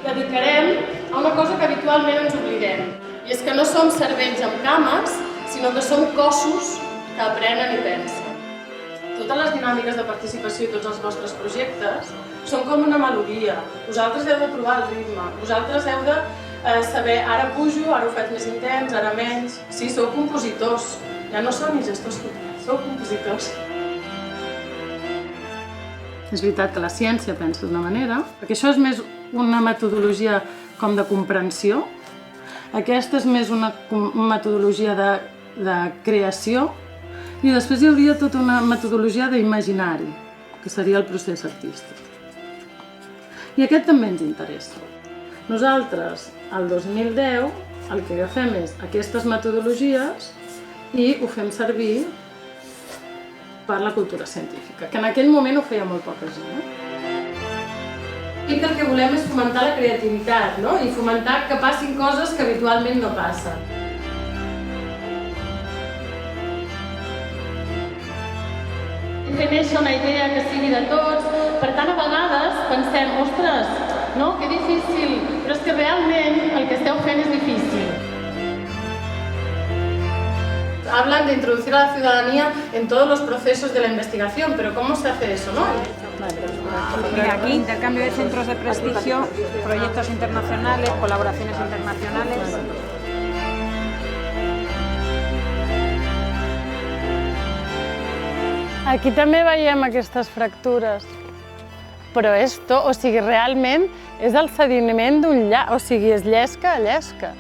dedicarem a una cosa que habitualment ens oblidem. I és que no som cervells amb cames, sinó que som cossos que aprenen i pensen. Totes les dinàmiques de participació i tots els vostres projectes són com una melodia. Vosaltres heu de trobar el ritme, vosaltres heu de saber ara pujo, ara ho faig més intens, ara menys. Sí, sou compositors, ja no sou ni gestors culturals, sou compositors. És veritat que la ciència pensa d'una manera, perquè això és més una metodologia com de comprensió, aquesta és més una metodologia de creació, i després hi hauria tota una metodologia d'imaginari, que seria el procés artístic. I aquest també ens interessa. Nosaltres, al 2010, el que agafem és aquestes metodologies i ho fem servir per la cultura científica, que en aquell moment ho feia molt poca gent. I que el que volem és fomentar la creativitat, no? I fomentar que passin coses que habitualment no passen. Fer néixer una idea que sigui de tots, per tant a vegades pensem, ostres, no, que difícil, però és que realment el que esteu fent és difícil. Hablan de introducir a la ciudadanía en todos los procesos de la investigación, pero ¿cómo se hace eso, no? Mira, aquí intercambio de centros de prestigio, proyectos internacionales, colaboraciones internacionales. Aquí també veiem aquestes fractures, però realment és el sediment d'un llac, o sigui, és llesca a llesca.